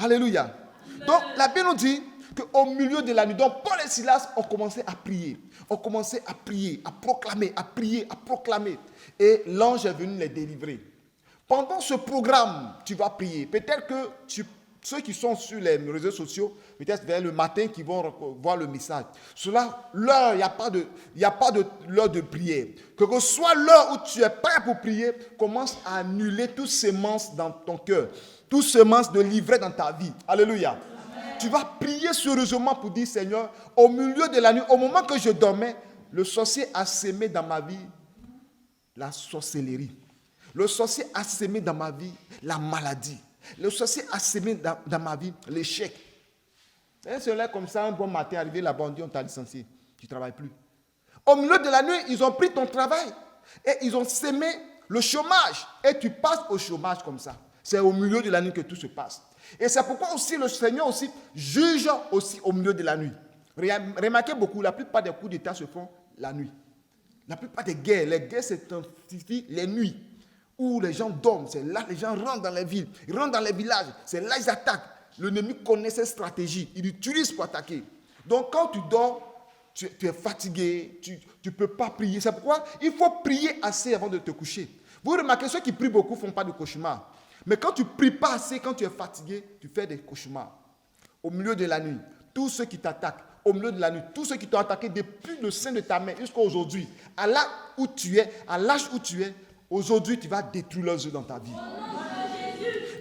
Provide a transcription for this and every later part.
Alléluia. Donc, la Bible nous dit qu'au milieu de la nuit, donc Paul et Silas ont commencé à prier. Ont commencé à prier, à proclamer, à prier, à proclamer. Et l'ange est venu les délivrer. Pendant ce programme, tu vas prier. Peut-être que ceux qui sont sur les réseaux sociaux, peut-être vers le matin, qui vont voir le message. L'heure, il n'y a pas de l'heure de prière. Que ce soit l'heure où tu es prêt pour prier, commence à annuler toutes semences dans ton cœur, toutes semences de l'ivraie dans ta vie. Alléluia. Amen. Tu vas prier sérieusement pour dire, Seigneur, au milieu de la nuit, au moment que je dormais, le sorcier a sémé dans ma vie la sorcellerie. Le sorcier a sémé dans ma vie la maladie. Le sorcier a sémé dans ma vie l'échec. C'est là comme ça, un bon matin, arrivé là-bas, on dit on t'a licencié. Tu ne travailles plus. Au milieu de la nuit, ils ont pris ton travail et ils ont sémé le chômage. Et tu passes au chômage comme ça. C'est au milieu de la nuit que tout se passe. Et c'est pourquoi aussi le Seigneur aussi juge aussi au milieu de la nuit. Remarquez beaucoup, la plupart des coups d'État se font la nuit. La plupart des guerres, les guerres s'intensifient les nuits. Où les gens dorment, c'est là les gens rentrent dans les villes, ils rentrent dans les villages, c'est là ils attaquent. L'ennemi connaît ses stratégies, il utilise pour attaquer. Donc quand tu dors, tu es fatigué, tu ne peux pas prier. C'est pourquoi il faut prier assez avant de te coucher. Vous remarquez, ceux qui prient beaucoup ne font pas de cauchemars. Mais quand tu ne pries pas assez, quand tu es fatigué, tu fais des cauchemars. Au milieu de la nuit, tous ceux qui t'attaquent, au milieu de la nuit, tous ceux qui t'ont attaqué depuis le sein de ta main jusqu'à aujourd'hui, à l'âge où tu es, aujourd'hui, tu vas détruire leurs œuvres dans ta vie.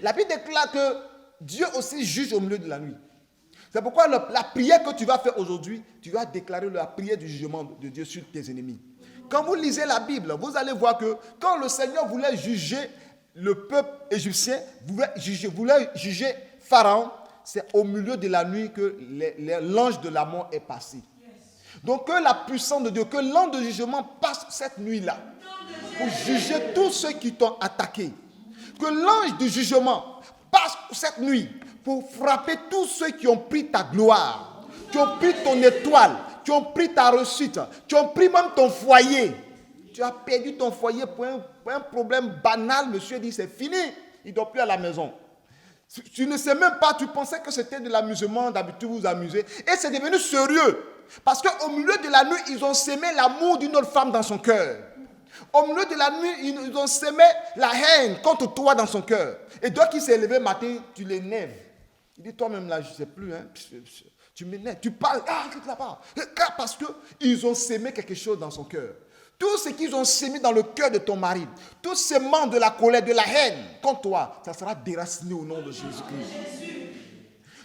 La Bible déclare que Dieu aussi juge au milieu de la nuit. C'est pourquoi la prière que tu vas faire aujourd'hui, tu vas déclarer la prière du jugement de Dieu sur tes ennemis. Quand vous lisez la Bible, vous allez voir que quand le Seigneur voulait juger le peuple égyptien, voulait juger Pharaon, c'est au milieu de la nuit que l'ange de la mort est passé. Donc que la puissance de Dieu, que l'ange de jugement passe cette nuit-là pour juger tous ceux qui t'ont attaqué. Que l'ange du jugement passe cette nuit pour frapper tous ceux qui ont pris ta gloire, qui ont pris ton étoile, qui ont pris ta réussite, qui ont pris même ton foyer. Tu as perdu ton foyer pour un problème banal. Monsieur dit c'est fini, il ne dort plus à la maison. Tu ne sais même pas, tu pensais que c'était de l'amusement, d'habitude vous amusez. Et c'est devenu sérieux. Parce qu'au milieu de la nuit, ils ont sémé l'amour d'une autre femme dans son cœur. Au milieu de la nuit, ils ont sémé la haine contre toi dans son cœur. Et toi qui s'est levé le matin, tu l'énerves. Il dit, toi-même là, je ne sais plus, hein, tu m'énerves, tu parles, parce qu'ils ont sémé quelque chose dans son cœur. Tout ce qu'ils ont sémé dans le cœur de ton mari, tout sémant de la colère, de la haine contre toi, ça sera déraciné au nom de Jésus-Christ.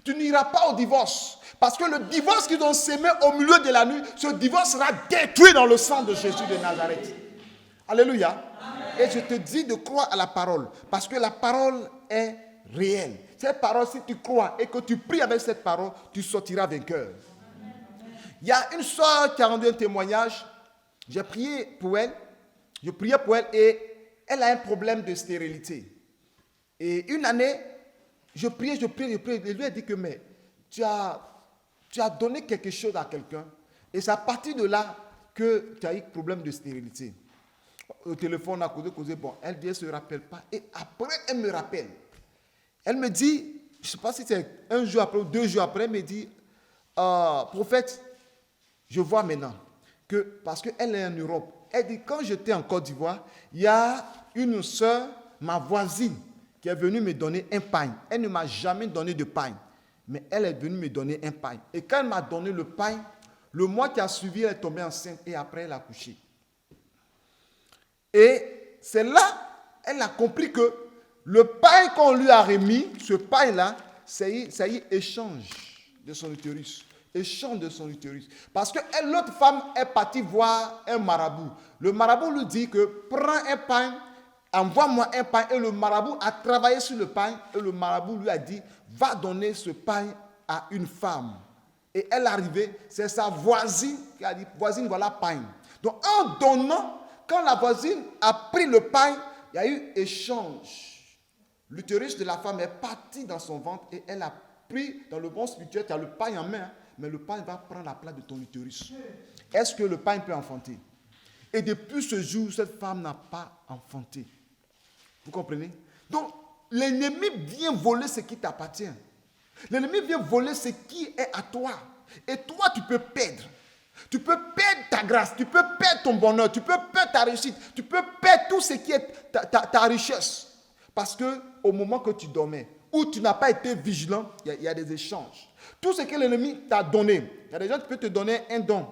Tu n'iras pas au divorce. Parce que le divorce qu'ils ont sémé au milieu de la nuit, ce divorce sera détruit dans le sang de Jésus de Nazareth. Alléluia. Amen. Et je te dis de croire à la parole. Parce que la parole est réelle. Cette parole, si tu crois et que tu pries avec cette parole, tu sortiras vainqueur. Amen. Il y a une soeur qui a rendu un témoignage. J'ai prié pour elle. Je priais pour elle et elle a un problème de stérilité. Et une année, je priais. Et lui a dit que mais tu as donné quelque chose à quelqu'un. Et c'est à partir de là que tu as eu problème de stérilité. Au téléphone, on a causé. Bon, elle dit, elle ne se rappelle pas. Et après, elle me rappelle. Elle me dit, je ne sais pas si c'est un jour après ou 2 jours après, elle me dit, prophète, je vois maintenant que, parce qu'elle est en Europe, elle dit, quand j'étais en Côte d'Ivoire, il y a une soeur, ma voisine, qui est venue me donner un pain. Elle ne m'a jamais donné de pain, mais elle est venue me donner un pain. Et quand elle m'a donné le pain, le mois qui a suivi, elle est tombée enceinte et après, elle a accouché. Et c'est là, elle a compris que le pain qu'on lui a remis, ce pain-là, ça y est, échange de son utérus. Échange de son utérus. Parce que l'autre femme est partie voir un marabout. Le marabout lui dit que prends un pain, envoie-moi un pain. Et le marabout a travaillé sur le pain. Et le marabout lui a dit, va donner ce pain à une femme. Et elle est arrivée, c'est sa voisine qui a dit, voisine, voilà pain. Donc en donnant, quand la voisine a pris le pain, il y a eu échange. L'utérus de la femme est parti dans son ventre et elle a pris dans le bon spirituel, tu as le pain en main, mais le pain va prendre la place de ton utérus. Est-ce que le pain peut enfanter? Et depuis ce jour, cette femme n'a pas enfanté. Vous comprenez? Donc, l'ennemi vient voler ce qui t'appartient. L'ennemi vient voler ce qui est à toi. Et toi, tu peux perdre. Tu peux perdre ta grâce, tu peux perdre ton bonheur, tu peux perdre ta réussite, tu peux perdre tout ce qui est ta richesse. Parce qu'au moment que tu dormais, ou tu n'as pas été vigilant, il y a des échanges. Tout ce que l'ennemi t'a donné, il y a des gens qui peuvent te donner un don,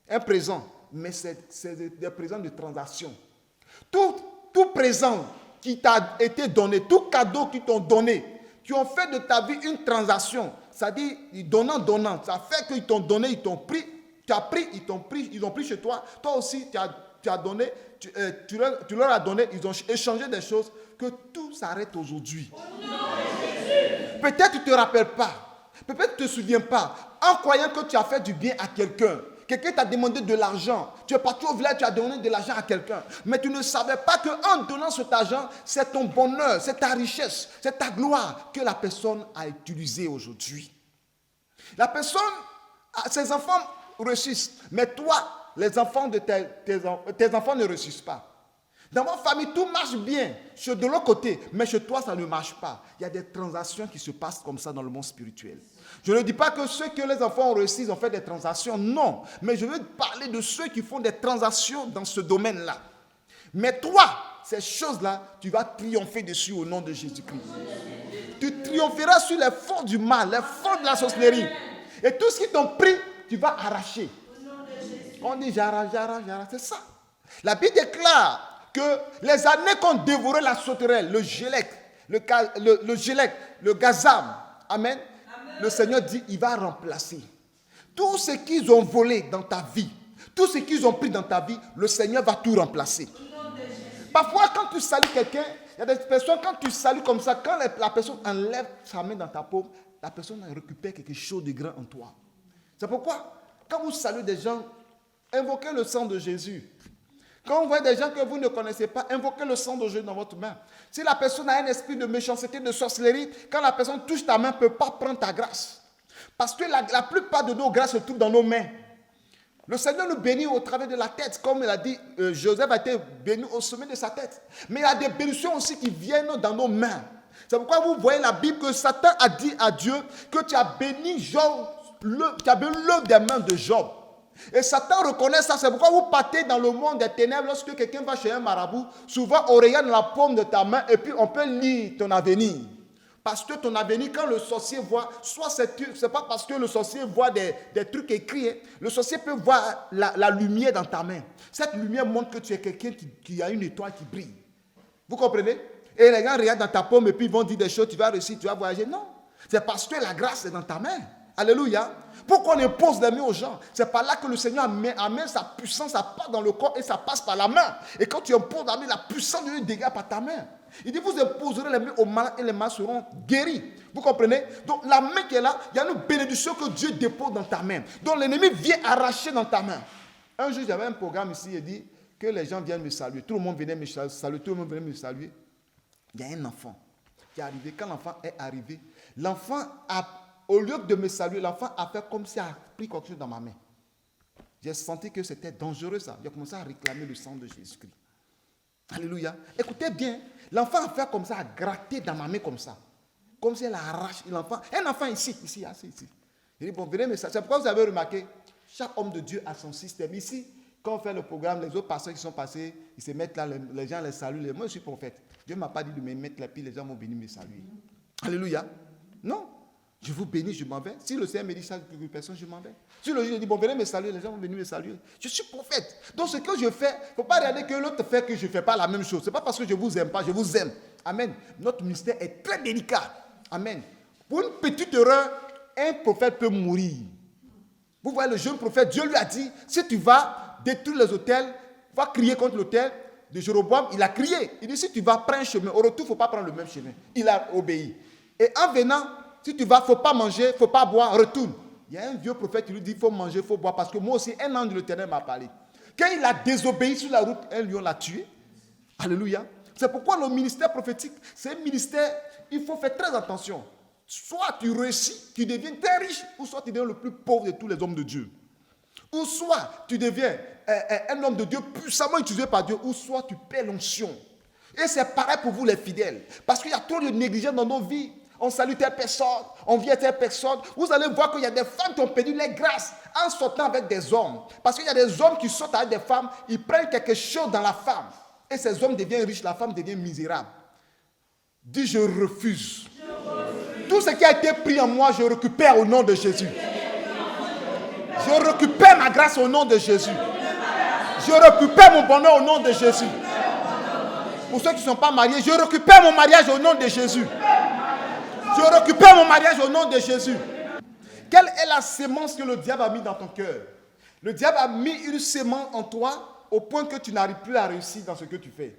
un présent, mais c'est des présents de transaction. Tout présent qui t'a été donné, tout cadeau qui t'ont donné, qui ont fait de ta vie une transaction, c'est-à-dire donnant, ça fait qu'ils t'ont donné, ils t'ont pris, tu as pris, ils ont pris chez toi, toi aussi tu as donné, tu leur as donné, ils ont échangé des choses, que tout s'arrête aujourd'hui. Peut-être tu ne te rappelles pas, peut-être tu ne te souviens pas, en croyant que tu as fait du bien à quelqu'un. Quelqu'un t'a demandé de l'argent. Tu es parti au village, tu as donné de l'argent à quelqu'un. Mais tu ne savais pas qu'en donnant cet argent, c'est ton bonheur, c'est ta richesse, c'est ta gloire que la personne a utilisé aujourd'hui. La personne, ses enfants réussissent. Mais toi, les enfants de tes enfants ne réussissent pas. Dans votre famille, tout marche bien. De l'autre côté, mais chez toi, ça ne marche pas. Il y a des transactions qui se passent comme ça dans le monde spirituel. Je ne dis pas que ceux que les enfants ont réussi, ils ont fait des transactions. Non. Mais je veux parler de ceux qui font des transactions dans ce domaine-là. Mais toi, ces choses-là, tu vas triompher dessus au nom de Jésus-Christ. Tu triompheras sur les forces du mal, les forces de la sorcellerie. Et tout ce qui t'ont pris, tu vas arracher. On dit j'arrache, c'est ça. La Bible déclare que les années qu'ont dévoré la sauterelle, le gélec, le gazam, amen. Le Seigneur dit, il va remplacer. Tout ce qu'ils ont volé dans ta vie, tout ce qu'ils ont pris dans ta vie, le Seigneur va tout remplacer. Parfois, quand tu salues quelqu'un, il y a des personnes, quand tu salues comme ça, quand la personne enlève sa main dans ta paume, la personne récupère quelque chose de grand en toi. C'est pourquoi, quand vous saluez des gens, invoquez le sang de Jésus. Quand vous voyez des gens que vous ne connaissez pas, invoquez le sang de Jésus dans votre main. Si la personne a un esprit de méchanceté, de sorcellerie, quand la personne touche ta main, ne peut pas prendre ta grâce. Parce que la plupart de nos grâces se trouvent dans nos mains. Le Seigneur nous bénit au travers de la tête, comme il a dit, Joseph a été béni au sommet de sa tête. Mais il y a des bénédictions aussi qui viennent dans nos mains. C'est pourquoi vous voyez la Bible que Satan a dit à Dieu que tu as béni Job, tu as béni l'œuvre des mains de Job. Et Satan reconnaît ça. C'est pourquoi vous partez dans le monde des ténèbres. Lorsque quelqu'un va chez un marabout, souvent on regarde la paume de ta main et puis on peut lire ton avenir. Parce que ton avenir, quand le sorcier voit, soit c'est pas parce que le sorcier voit des trucs écrits. Hein. Le sorcier peut voir la lumière dans ta main. Cette lumière montre que tu es quelqu'un qui a une étoile qui brille. Vous comprenez? Et les gens regardent dans ta paume et puis ils vont dire des choses, tu vas réussir, tu vas voyager. Non. C'est parce que la grâce est dans ta main. Alléluia. Pourquoi on impose les mains aux gens? C'est par là que le Seigneur amène sa puissance, ça part dans le corps et ça passe par la main. Et quand tu imposes la main, la puissance de Dieu dégage par ta main. Il dit, vous imposerez les mains aux malades et les malades seront guéris. Vous comprenez? Donc la main qui est là, il y a une bénédiction que Dieu dépose dans ta main. Donc l'ennemi vient arracher dans ta main. Un jour, j'avais un programme ici, il dit que les gens viennent me saluer. Tout le monde venait me saluer, tout le monde venait me saluer. Il y a un enfant qui est arrivé. Quand l'enfant est arrivé, l'enfant au lieu de me saluer, l'enfant a fait comme s'il a pris quelque chose dans ma main. J'ai senti que c'était dangereux ça. J'ai commencé à réclamer le sang de Jésus-Christ. Alléluia. Écoutez bien, l'enfant a fait comme ça, a gratté dans ma main comme ça. Comme si elle arrache l'enfant. Un enfant ici. Il dit, bon, venez me saluer. C'est pourquoi vous avez remarqué, chaque homme de Dieu a son système. Ici, quand on fait le programme, les autres pasteurs qui sont passés, ils se mettent là, les gens les saluent. Moi, je suis prophète. Dieu ne m'a pas dit de me mettre là, puis les gens vont venir me saluer. Alléluia. Non. Je vous bénis, je m'en vais. Si le Seigneur me dit ça, personne, je m'en vais. Si le juge dit, bon, venez me saluer, les gens vont venir me saluer. Je suis prophète. Donc, ce que je fais, il ne faut pas regarder que l'autre fait que je ne fais pas la même chose. Ce n'est pas parce que je ne vous aime pas, je vous aime. Amen. Notre ministère est très délicat. Amen. Pour une petite erreur, un prophète peut mourir. Vous voyez, le jeune prophète, Dieu lui a dit, si tu vas détruire les autels, va crier contre l'autel de Jéroboam, il a crié. Il dit, si tu vas prendre un chemin, au retour, il ne faut pas prendre le même chemin. Il a obéi. Et en venant, si tu vas, il ne faut pas manger, il ne faut pas boire, retourne. Il y a un vieux prophète qui lui dit, il faut manger, il faut boire, parce que moi aussi, un ange de l'Éternel m'a parlé. Quand il a désobéi sur la route, un lion l'a tué. Alléluia. C'est pourquoi le ministère prophétique, c'est un ministère, il faut faire très attention. Soit tu réussis, tu deviens très riche, ou soit tu deviens le plus pauvre de tous les hommes de Dieu. Ou soit tu deviens un homme de Dieu puissamment utilisé par Dieu, ou soit tu perds l'onction. Et c'est pareil pour vous les fidèles. Parce qu'il y a trop de négligence dans nos vies. on salue telle personne, on vient à telle personne. Vous allez voir qu'il y a des femmes qui ont perdu les grâces en sortant avec des hommes. Parce qu'il y a des hommes qui sortent avec des femmes, ils prennent quelque chose dans la femme. Et ces hommes deviennent riches, la femme devient misérable. Dis, je refuse. Tout ce qui a été pris en moi, je récupère au nom de Jésus. Je récupère ma grâce au nom de Jésus. Je récupère mon bonheur au nom de Jésus. Pour ceux qui ne sont pas mariés, je récupère mon mariage au nom de Jésus. Je récupère mon mariage au nom de Jésus. Quelle est la sémence que le diable a mis dans ton cœur? Le diable a mis une sémence en toi au point que tu n'arrives plus à réussir dans ce que tu fais.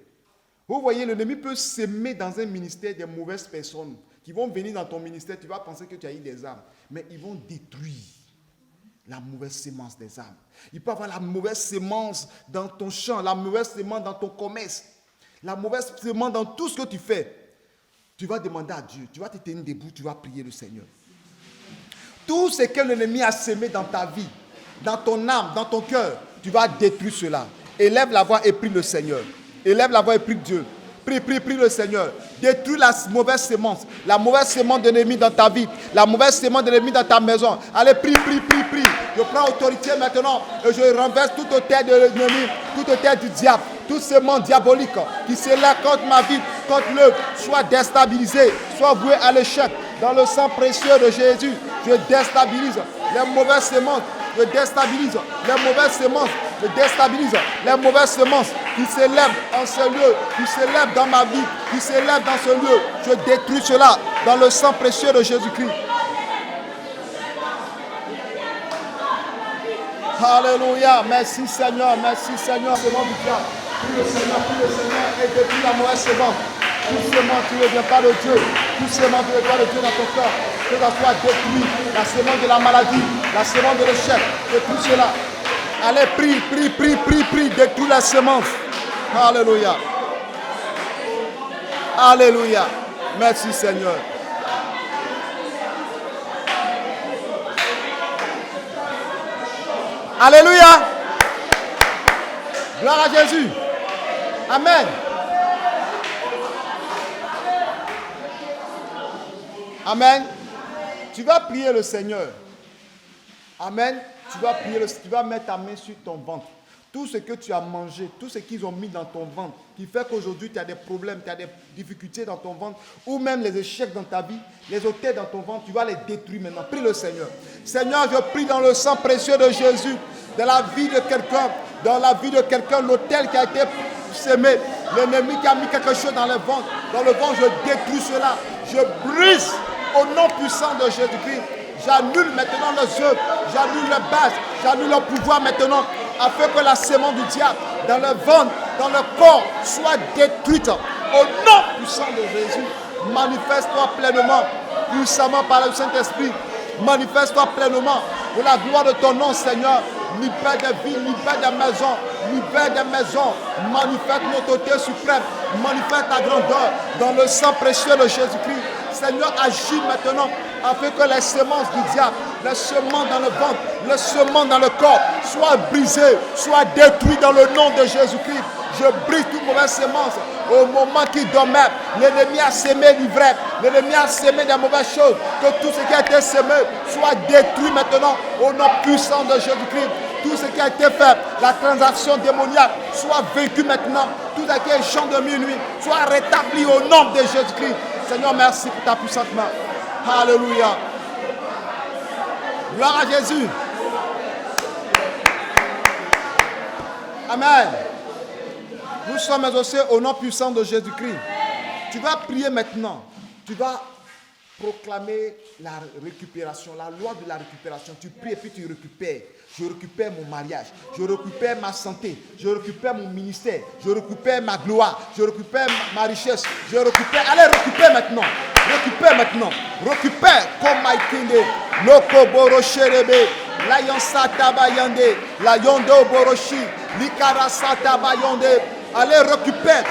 Vous voyez, l'ennemi peut s'aimer dans un ministère des mauvaises personnes qui vont venir dans ton ministère. Tu vas penser que tu as eu des âmes, mais ils vont détruire la mauvaise sémence des âmes. Il peut avoir la mauvaise sémence dans ton champ, la mauvaise sémence dans ton commerce, la mauvaise sémence dans tout ce que tu fais. Tu vas demander à Dieu, tu vas te tenir debout, tu vas prier le Seigneur. Tout ce que l'ennemi a sémé dans ta vie, dans ton âme, dans ton cœur, tu vas détruire cela. Élève la voix et prie le Seigneur. Élève la voix et prie Dieu. Prie le Seigneur. Détruis la mauvaise sémence de l'ennemi dans ta vie, la mauvaise sémence de l'ennemi dans ta maison. Allez, prie. Je prends autorité maintenant et je renverse toute terre de l'ennemi, toute terre du diable, toute sémence diabolique qui s'élève contre ma vie, contre l'œuvre, soit déstabilisé, soit voué à l'échec. Dans le sang précieux de Jésus, je déstabilise les mauvaises sémences. Je déstabilise les mauvaises sémences. Je déstabilise les mauvaises semences qui s'élèvent en ce lieu, qui s'élèvent dans ma vie, qui s'élèvent dans ce lieu. Je détruis cela dans le sang précieux de Jésus-Christ. Alléluia. Merci Seigneur, Seigneur. C'est mon diable. Prie le Seigneur et détruis la mauvaise sémence. Tout sémence qui ne vient pas de Dieu. Tout sémence qui ne vient pas de Dieu dans ton cœur. Que ça soit détruit. La sémence de la maladie, la sémence de l'échec. Détruis cela. Allez, prie, détruis la sémence. Alléluia. Alléluia. Merci Seigneur. Alléluia. Gloire à Jésus. Amen. Amen. Tu vas prier le Seigneur. Amen. Tu vas mettre ta main sur ton ventre. Tout ce que tu as mangé, tout ce qu'ils ont mis dans ton ventre, qui fait qu'aujourd'hui tu as des problèmes, tu as des difficultés dans ton ventre, ou même les échecs dans ta vie, les ôter dans ton ventre, tu vas les détruire maintenant. Prie le Seigneur. Seigneur, je prie dans le sang précieux de Jésus, dans la vie de quelqu'un, l'autel qui a été sémé, l'ennemi qui a mis quelque chose dans le ventre, je détruis cela, je brise au nom puissant de Jésus-Christ. J'annule maintenant les œuvres, j'annule les bases, j'annule le pouvoir maintenant, afin que la sémence du diable dans le ventre, dans le corps, soit détruite. Au nom puissant de Jésus, manifeste-toi pleinement, puissamment par le Saint-Esprit. Manifeste-toi pleinement pour la gloire de ton nom, Seigneur. Libère des villes, libère des maisons, manifeste notre autorité suprême, manifeste ta grandeur dans le sang précieux de Jésus-Christ. Seigneur, agis maintenant afin que les semences du diable, les semences dans le ventre, les semences dans le corps soient brisées, soient détruites dans le nom de Jésus-Christ. Je brise toute mauvaise sémence. Au moment qu'il dormait, l'ennemi a sémé l'ivresse, l'ennemi a sémé des mauvaises choses. Que tout ce qui a été sémé soit détruit maintenant au nom puissant de Jésus-Christ. Tout ce qui a été fait, la transaction démoniaque, soit vécu maintenant. Tout ce qui est chant de minuit, soit rétabli au nom de Jésus-Christ. Seigneur, merci pour ta puissante main. Alléluia. Gloire à Jésus. Amen. Nous sommes exaucés au nom puissant de Jésus-Christ. Tu vas prier maintenant. Tu vas proclamer la récupération, la loi de la récupération. Tu pries et puis tu récupères. Je récupère mon mariage. Je récupère ma santé. Je récupère mon ministère. Je récupère ma gloire. Je récupère ma richesse. Je récupère. Allez, récupère maintenant. Récupère maintenant. Récupère comme Maïkinde. Loko Borosherebe. Layansa Tabayande. Layondo Boroshi. Likarasa Tabayande. Allez, récupère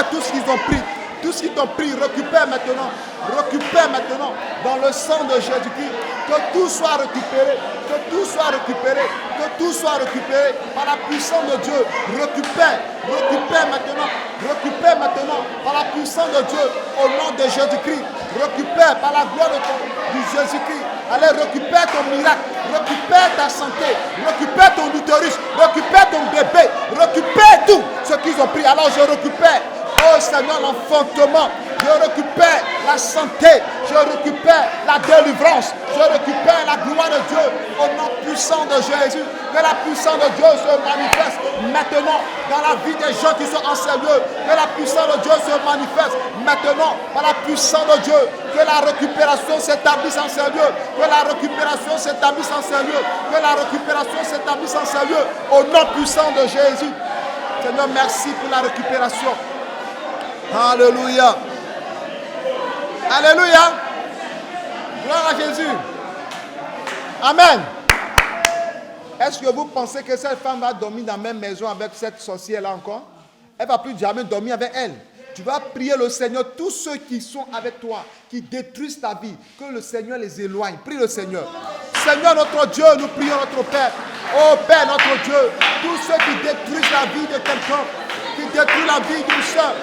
tout ce qu'ils ont pris. Tout ce qui t'ont pris, récupère maintenant. Récupère maintenant dans le sang de Jésus-Christ. Que tout soit récupéré. Que tout soit récupéré. Que tout soit récupéré par la puissance de Dieu. Récupère. Récupère maintenant. Récupère maintenant par la puissance de Dieu au nom de Jésus-Christ. Récupère par la gloire de Jésus-Christ. Allez, récupère ton miracle. Récupère ta santé. Récupère ton utérus. Récupère ton bébé. Récupère tout ce qu'ils ont pris. Alors je récupère. Oh Seigneur, l'enfantement. Je récupère la santé. Je récupère la délivrance. Je récupère la gloire de Dieu au nom puissant de Jésus. Que la puissance de Dieu se manifeste maintenant dans la vie des gens qui sont en ces lieux. Que la puissance de Dieu se manifeste maintenant par la puissance de Dieu. Que la récupération s'établisse en ces lieux. Que la récupération s'établisse en ces lieux. Que la récupération s'établisse en ces lieux. Au nom puissant de Jésus. Seigneur, merci pour la récupération. Alléluia. Alléluia. Gloire à Jésus. Amen. Est-ce que vous pensez que cette femme va dormir dans la même maison avec cette sorcière-là encore? Elle ne va plus jamais dormir avec elle. Tu vas prier le Seigneur, tous ceux qui sont avec toi, qui détruisent ta vie, que le Seigneur les éloigne. Prie le Seigneur. Seigneur notre Dieu, nous prions notre Père. Oh Père notre Dieu, tous ceux qui détruisent la vie de quelqu'un, qui détruisent la vie d'une soeur,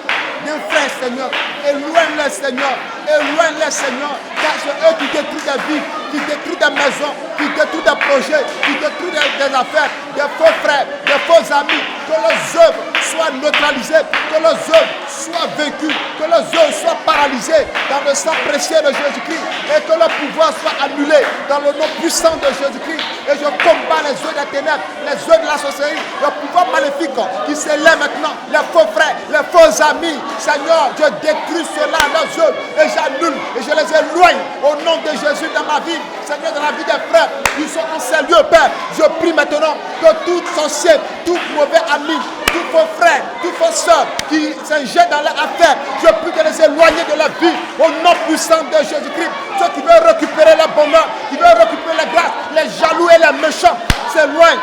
d'un frère, Seigneur, éloigne-les, Seigneur. Éloigne-les, Seigneur, car c'est eux qui détruisent des vies, qui détruisent des maisons, qui détruisent des projets, qui détruisent des affaires, des faux frères, des faux amis. Que leurs œuvres soient neutralisées, que leurs œuvres soient vaincues, que leurs œuvres soient paralysées dans le sang précieux de Jésus-Christ et que leur pouvoir soit annulé dans le nom puissant de Jésus-Christ. Et je combats les œuvres des ténèbres, les œuvres de la sorcellerie, le pouvoir maléfique qui s'élève maintenant, les faux frères, les faux amis. Seigneur, je détruis cela, leurs œuvres, et j'annule et je les éloigne au nom de Jésus dans ma vie. Seigneur, dans la vie des frères qui sont en ces lieux, Père, je prie maintenant que tout sorcier, tout mauvais ami, tous vos frères, toutes vos soeurs qui s'injectent dans leur affaire, je prie de les éloigner de la vie au nom puissant de Jésus-Christ. Ceux qui veulent récupérer leur bonheur, qui veulent récupérer la grâce, les jaloux et les méchants s'éloignent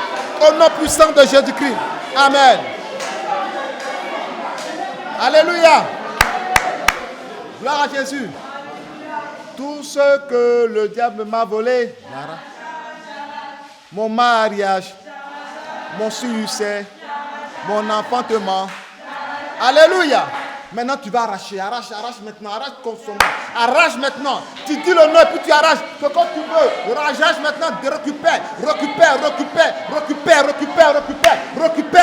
au nom puissant de Jésus-Christ. Amen. Alléluia. Gloire à Jésus. Tout ce que le diable m'a volé, mon mariage, mon succès, mon enfantement. Alléluia. Maintenant tu vas arracher, arrache maintenant, arrache consommer, arrache maintenant. Tu dis le nom et puis tu arraches. Que quand tu veux, arrache maintenant, récupère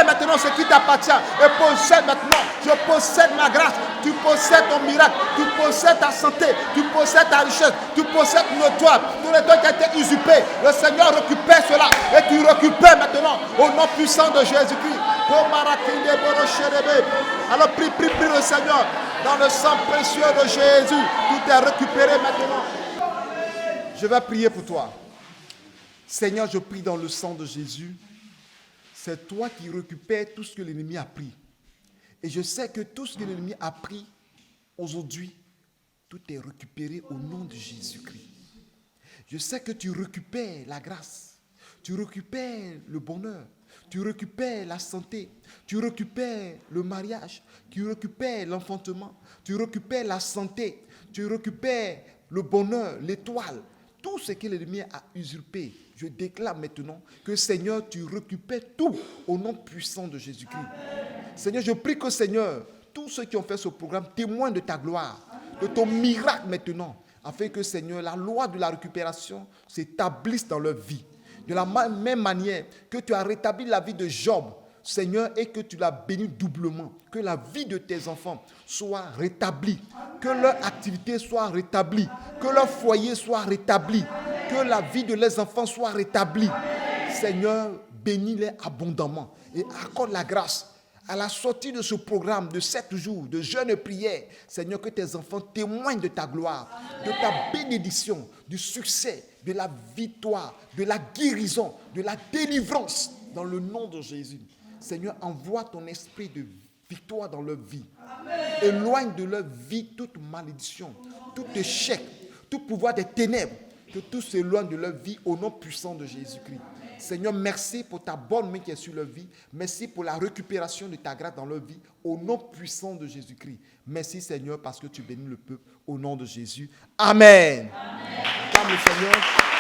maintenant ce qui t'appartient. Et possède maintenant, je possède ma grâce, tu possèdes ton miracle, tu possèdes ta santé, tu possèdes ta richesse, tu possèdes nos toits, tous les toits qui ont été usurpés. Le Seigneur récupère cela et tu récupères maintenant au nom puissant de Jésus-Christ. Alors prie le Seigneur dans le sang précieux de Jésus. Tout est récupéré maintenant. Je vais prier pour toi. Seigneur, je prie dans le sang de Jésus. C'est toi qui récupères tout ce que l'ennemi a pris. Et je sais que tout ce que l'ennemi a pris aujourd'hui, tout est récupéré au nom de Jésus-Christ. Je sais que tu récupères la grâce, tu récupères le bonheur, tu récupères la santé, tu récupères le mariage, tu récupères l'enfantement, tu récupères la santé, tu récupères le bonheur, l'étoile, tout ce que l'ennemi a usurpé. Je déclare maintenant que Seigneur, tu récupères tout au nom puissant de Jésus-Christ. Amen. Seigneur, je prie que Seigneur, tous ceux qui ont fait ce programme témoignent de ta gloire, de ton miracle maintenant, afin que Seigneur, la loi de la récupération s'établisse dans leur vie. De la même manière que tu as rétabli la vie de Job, Seigneur, et que tu l'as béni doublement, que la vie de tes enfants soit rétablie, que leur activité soit rétablie, que leur foyer soit rétabli, que la vie de leurs enfants soit rétablie. Seigneur, bénis-les abondamment et accorde la grâce. À la sortie de ce programme de 7 jours de jeûne et prière, Seigneur, que tes enfants témoignent de ta gloire, de ta bénédiction, du succès, de la victoire, de la guérison, de la délivrance, dans le nom de Jésus. Seigneur, envoie ton esprit de victoire dans leur vie. Éloigne de leur vie toute malédiction, tout échec, tout pouvoir des ténèbres, que tout s'éloigne de leur vie au nom puissant de Jésus-Christ. Seigneur, merci pour ta bonne main qui est sur leur vie. Merci pour la récupération de ta grâce dans leur vie. Au nom puissant de Jésus-Christ. Merci Seigneur parce que tu bénis le peuple. Au nom de Jésus. Amen. Amen. Acclame le Seigneur.